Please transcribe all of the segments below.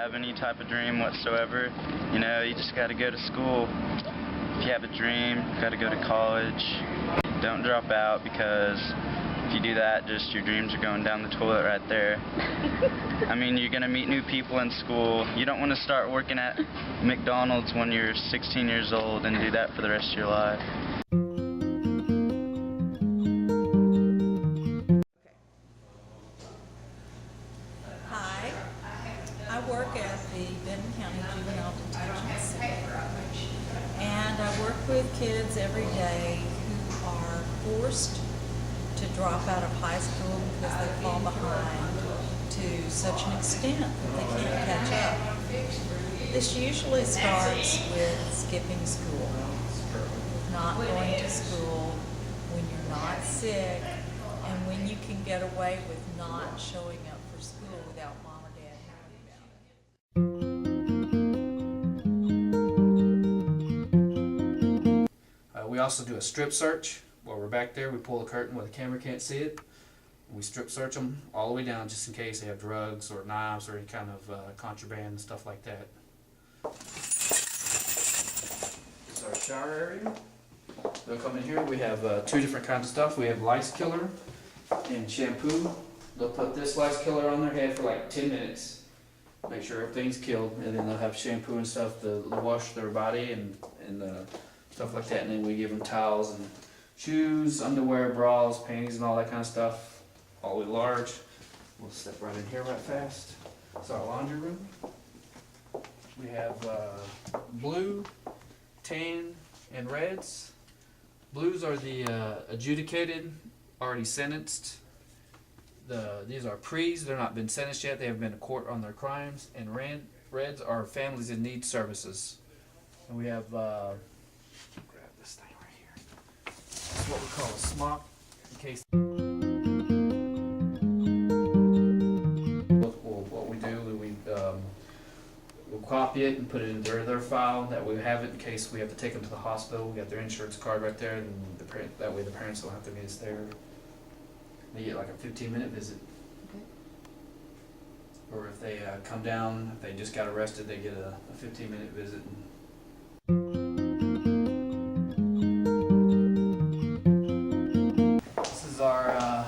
have any type of dream whatsoever, you know, you just got to go to school. If you have a dream, you got to go to college. Don't drop out, because if you do that, just your dreams are going down the toilet right there. I mean, you're going to meet new people in school. You don't want to start working at McDonald's when you're 16 years old and do that for the rest of your life. Hi, I work at the Benton County Juvenile Detention Center, and I work with kids every day who are forced to drop out of high school because they fall behind to such an extent that they can't catch up. This usually starts with skipping school, not going to school when you're not sick, and when you can get away with not showing up for school without mom or dad knowing about it. We also do a strip search. While we're back there, we pull the curtain where the camera can't see it. We strip search them all the way down, just in case they have drugs or knives or any kind of contraband and stuff like that. This is our shower area. They'll come in here. We have two different kinds of stuff. We have lice killer and shampoo. They'll put this lice killer on their head for like 10 minutes, make sure everything's killed, and then they'll have shampoo and stuff to wash their body and stuff like that. And then we give them towels and shoes, underwear, bras, panties, and all that kind of stuff, all the way large. We'll step right in here right fast. It's our laundry room. We have blue, tan, and reds. Blues are the adjudicated, already sentenced. These are pre's, they're not been sentenced yet, they haven't been to court on their crimes. And reds are families in need services. And we have, grab this thing right here. It's what we call a smock, in case. What we do, we'll copy it and put it in their file, that we have it in case we have to take them to the hospital. We got their insurance card right there, and that way the parents don't have to meet us there. They get like a 15-minute visit. Okay. Or if they come down, if they just got arrested, they get a 15-minute visit. This is our,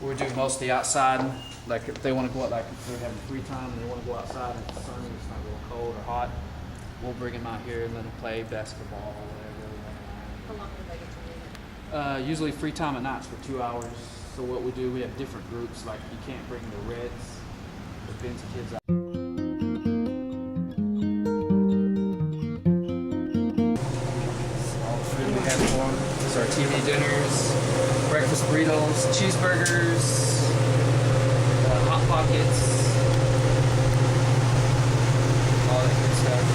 we do mostly outside. Like if they want to go out, like if they're having free time and they want to go outside and it's sunny, it's not real cold or hot, we'll bring them out here and let them play basketball or whatever. How long do they get to do? Usually free time at nights for 2 hours. So what we do, we have different groups. Like you can't bring the reds, the Ben's kids out. All the food we have for them. These are TV dinners, breakfast burritos, cheeseburgers, hot pockets, all that good stuff.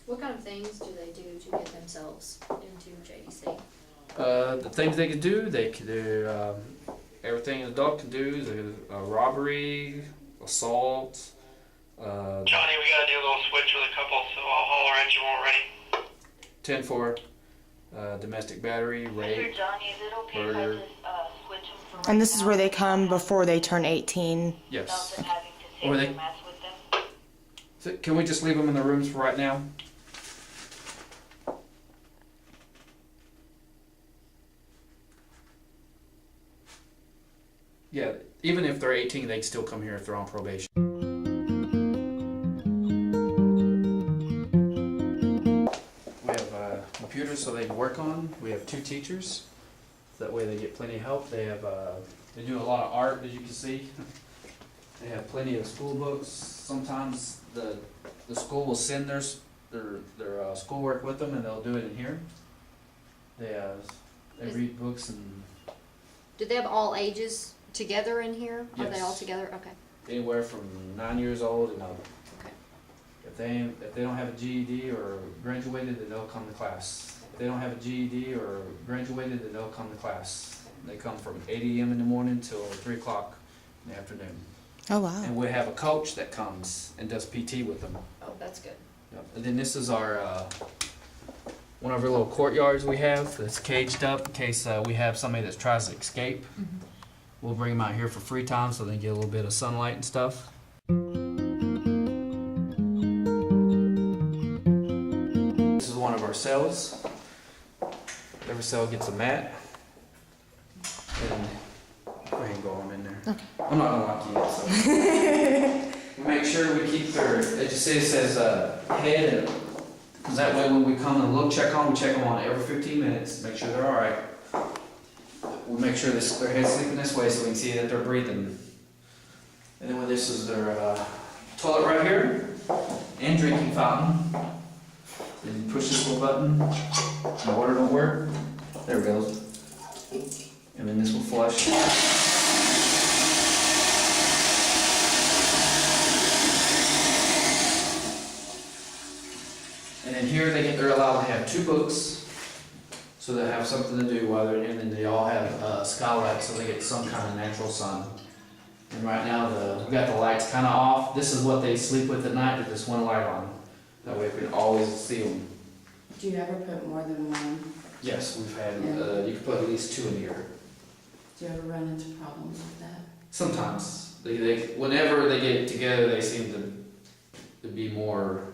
What kind of things do they do to get themselves into JDC? The things they can do, everything an adult can do is a robbery, assault. Johnny, we gotta do a little switch with a couple, so I'll holler at you when we're ready. 10-4, domestic battery, rape, Johnny, is it okay murder. if I just switch them for right And this is now? where they come before they turn 18. Yes. Without them having to sit Or they- and mess with them? So can we just leave them in the rooms for right now? Yeah, even if they're 18, they can still come here if they're on probation. We have computers so they can work on. We have 2 teachers. So that way they get plenty of help. They have they do a lot of art, as you can see. They have plenty of school books. Sometimes the school will send their schoolwork with them, and they'll do it in here. They read books and Do they have all ages together in here? Are they all Yes. together? Okay. anywhere from 9 years old and up. Okay. If they don't have a GED or graduated, then they'll come to class. If they don't have a GED or graduated, then they'll come to class. They come from 8 a.m. in the morning till 3 o'clock in the afternoon. Oh, wow. And we have a coach that comes and does PT with them. Oh, that's good. Yep. And then this is our, one of our little courtyards we have that's caged up in case we have somebody that tries to escape. We'll bring them out here for free time so they get a little bit of sunlight and stuff. This is one of our cells. Every cell gets a mat. And go ahead and go on in there. Okay. I'm not gonna lock you in, so. We make sure we keep their, it says head, because that way when we come and look, check on them on every 15 minutes, make sure they're alright. We'll make sure their head's sleeping this way so we can see that they're breathing. And then when this is their toilet right here, and drinking fountain. Then you push this little button, the water don't work, there it goes. And then this will flush. And then here they're allowed to have 2 books, so they have something to do while they're in, and then they all have skylights, so they get some kind of natural sun. And right now we got the lights kind of off. This is what they sleep with at night with this one light on. That way we can always see them. Do you ever put more than one? Yes, we've had, you can put at least 2 in here. Do you ever run into problems with that? Sometimes. Whenever they get together, they seem to be more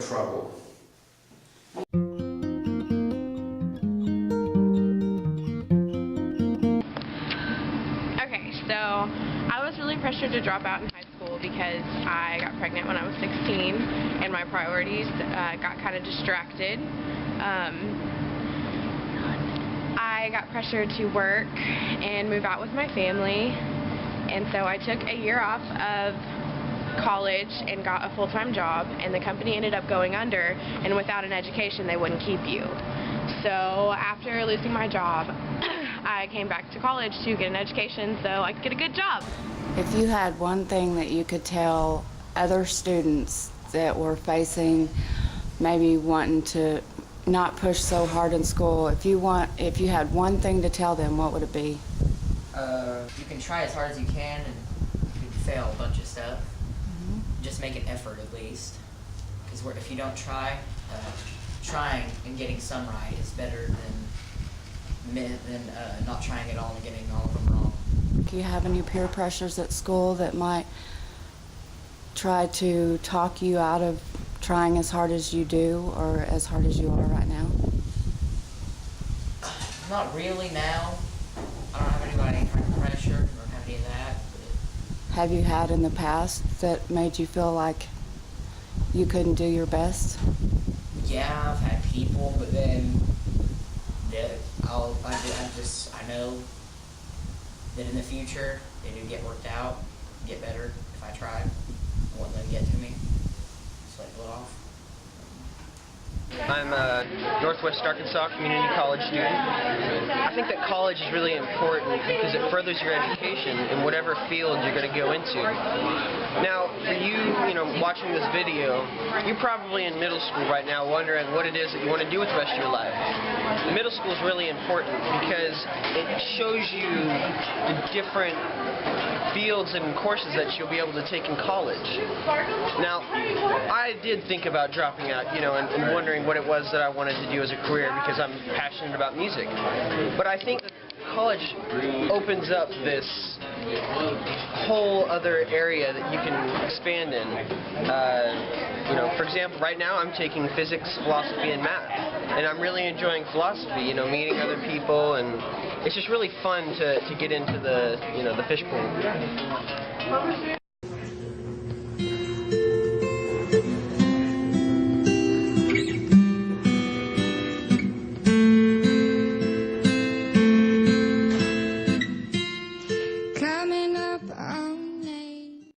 trouble. Okay, so I was really pressured to drop out in high school because I got pregnant when I was 16 and my priorities got kind of distracted. I got pressured to work and move out with my family, and so I took a year off of college and got a full-time job, and the company ended up going under, and without an education they wouldn't keep you. So after losing my job, I came back to college to get an education so I could get a good job. If you had one thing that you could tell other students that were facing maybe wanting to not push so hard in school, if you had one thing to tell them, what would it be? You can try as hard as you can, and you can fail a bunch of stuff. Just make an effort at least, because if you don't try, trying and getting some right is better than not trying at all and getting all of them wrong. Do you have any peer pressures at school that might try to talk you out of trying as hard as you do or as hard as you are right now? Not really now. I don't have anybody trying to pressure, I don't have any of that. Have you had in the past that made you feel like you couldn't do your best? Yeah, I've had people, but then I know that in the future it would get worked out, get better if I tried. I wouldn't let it get to me. Just let it blow off. I'm a Northwest Arkansas Community College student. I think that college is really important because it furthers your education in whatever field you're going to go into. Now, for you, watching this video, you're probably in middle school right now wondering what it is that you want to do with the rest of your life. Middle school is really important because it shows you the different fields and courses that you'll be able to take in college. Now, I did think about dropping out, and wondering what it was that I wanted to do as a career because I'm passionate about music. But I think that college opens up this whole other area that you can expand in. For example, right now I'm taking physics, philosophy, and math, and I'm really enjoying philosophy. Meeting other people, and it's just really fun to get into the the fishbowl.